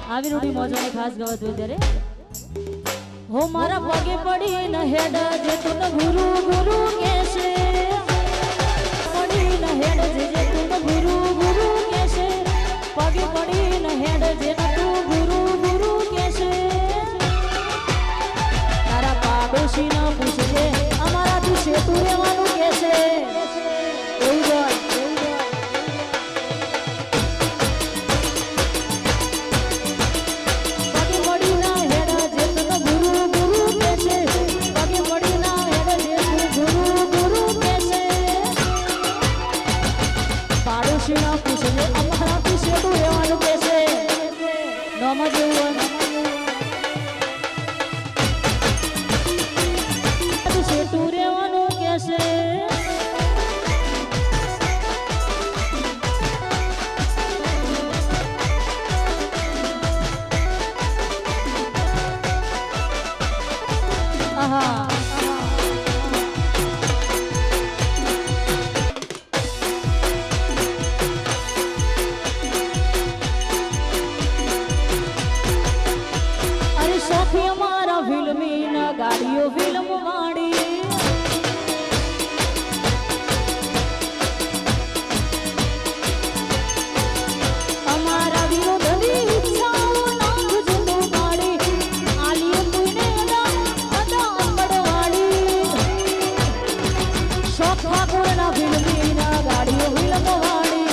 આવી રૂડી મોજાની ખાસ ગવત હોય ત્યારે હો મારા પગે પડી ન હેડ જે તું ગુરુ ગુરુ કેસે પડી ન હેડ જે તું ગુરુ ગુરુ કેસે પગે પડી ન હેડ જે તું ગુરુ ગુરુ કેસે તારા પાડોશી ન પૂછજે અમારા તું સેતુ રહેવાનું કેસે એવું બોલ ગાડીઓ ફિલ્મ વાળી અમારા વિરોધની ઈચ્છાઓ નામ જુદું પાડી આલી કોઈને અડા અંબડવાડી શોખ ઠાકોરના ફિલ્મી ના ગાડીઓ ફિલ્મ વાળી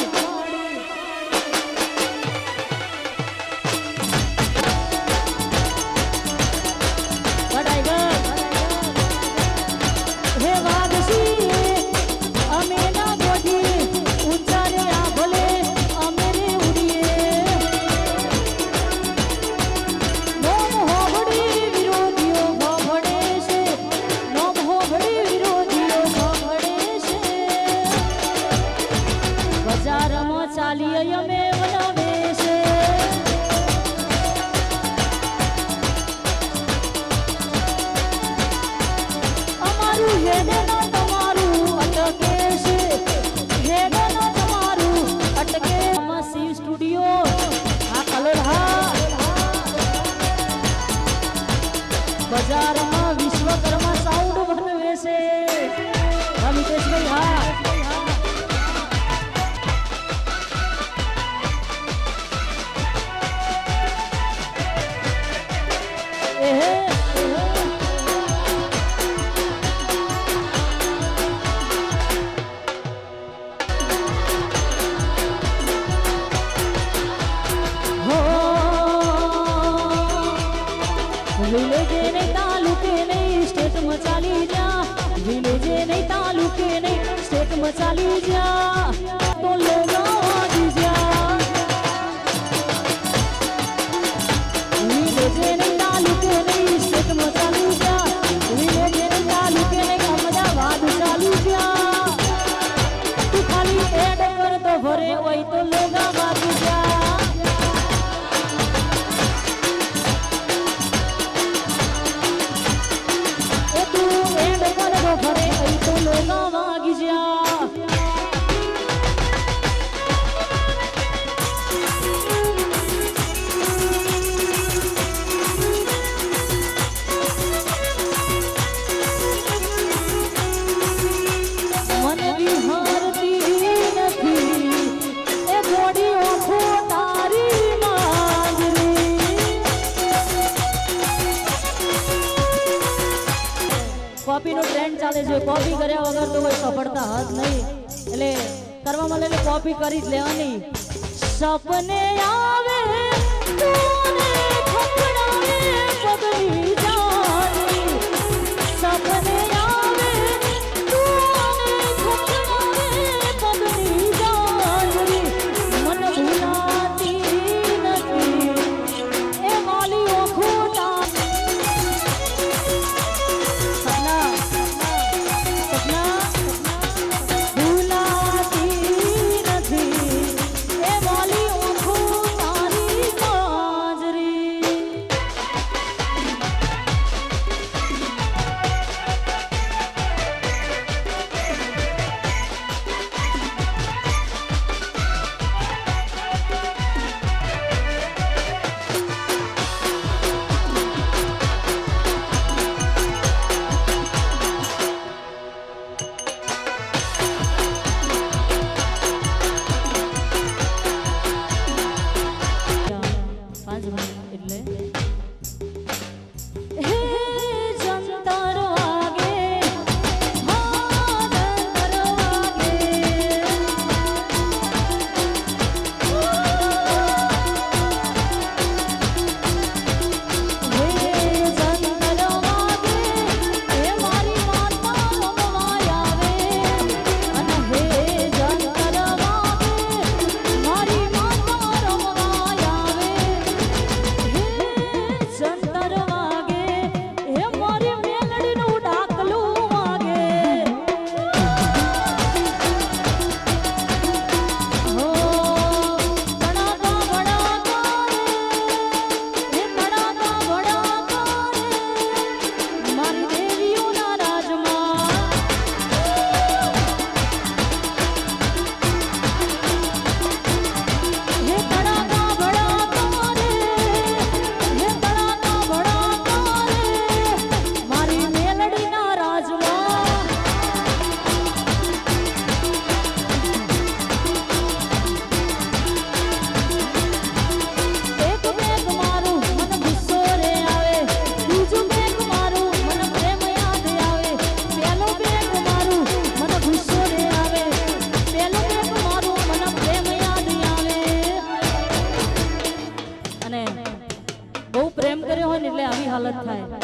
બજારમાં વિશ્વકર્મા સાઉન્ડ બનવે છે રમેશભાઈ હા વિલેજે નહીં તાલુકે નહીં સ્ટેટમાં ચાલી જા વિલેજે નહીં તાલુકે નહીં સ્ટેટમાં ચાલી જા તો લોગાવાજી જા વિલેજે નહીં તાલુકે નહીં સ્ટેટમાં ચાલી જા વિલેજે નહીં તાલુકે નહીં અમદાવાદ ચાલી જા તું ખાલી એડ કર તો ભરે હોય તો લોગાવાજી જા ભરે અહીં તો લોગા વાગી જા મને વિહારતી નથી એ જોડી ઓખો તારી કોપી નો ટ્રેન્ડ ચાલે છે કોપી કર્યા વગર તો કોઈ સફળતા હદ નહીં એટલે કરવા મળે એટલે કોપી કરી જ લેવાની સપને આવે તોને ખપડાવે પગલી જાની સપને આવે તોને ખપડાવે પગલી જાની મન ભૂલાતી નથી એ માલી ઓખોટા ભૂલાતી નથી એ વાલી ઓખો એટલે હે જંતર વાગે હાલત થાય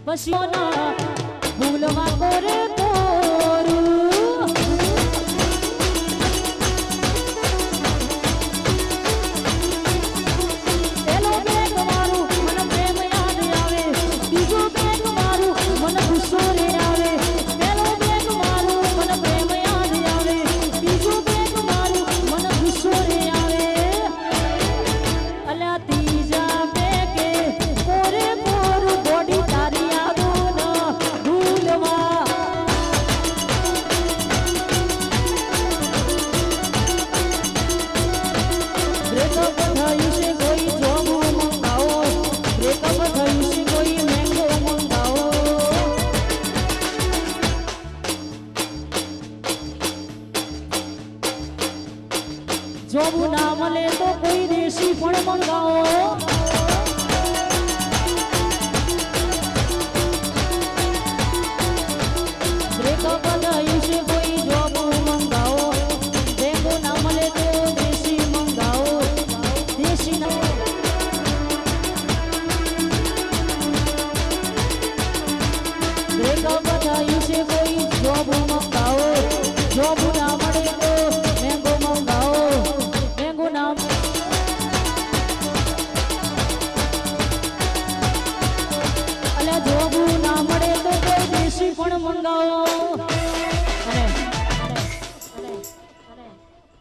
પશીઓના ભૂલવા કોરે કોરું પેલો બેગ મારું મને પ્રેમ યાદ આવે બીજો બેગ મારું મને ગુસ્સો રે આવે પેલો બેગ મારું મને પ્રેમ યાદ આવે બીજો બેગ મારું મને ગુસ્સો રે આવે અલ્યા ત્રીજા બેગે કોરે કોરું બોડી તારી યાદો ના ભૂલવા બ્રેકઅપ થયું છે કોઈ જોબ મંગાવો બ્રેકઅપ થયું છે કોઈ મેંગો મંગાવો જોબ ના મળે તો કોઈ દેશી પણ મંગાવો બ્રેકઅપ થયું છે કોઈ જોબ મંગાવો મેંગો ના મળે તો દેશી મંગાવો દેશી ના બ્રેકઅપ થયું છે કોઈ જોબ મંગાવો જોબ ના મળે તો મેંગો મંગાવો મેંગો ના અલ્યા જોબ ના મળે તો કોઈ દેશી પણ મંગાવો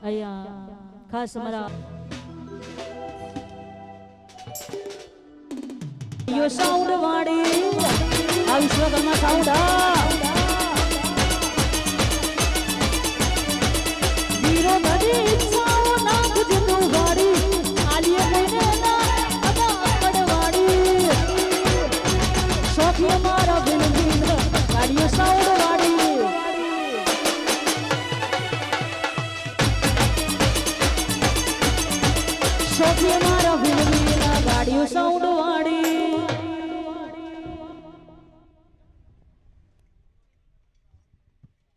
અહીંયા ખાસ અમારા યો સાઉન્ડ વાળી આ વિશ્વકર્મા સાઉન્ડ વીરો બધી ઈચ્છાઓ નાખ જતું વાળી આલીએ કોઈને ના અદા અકડવાળી શોખી મારા બિન બિન ગાડીઓ સાઉન્ડ વાળી શોખી મારા બિન બિન ગાડીઓ સાઉન્ડ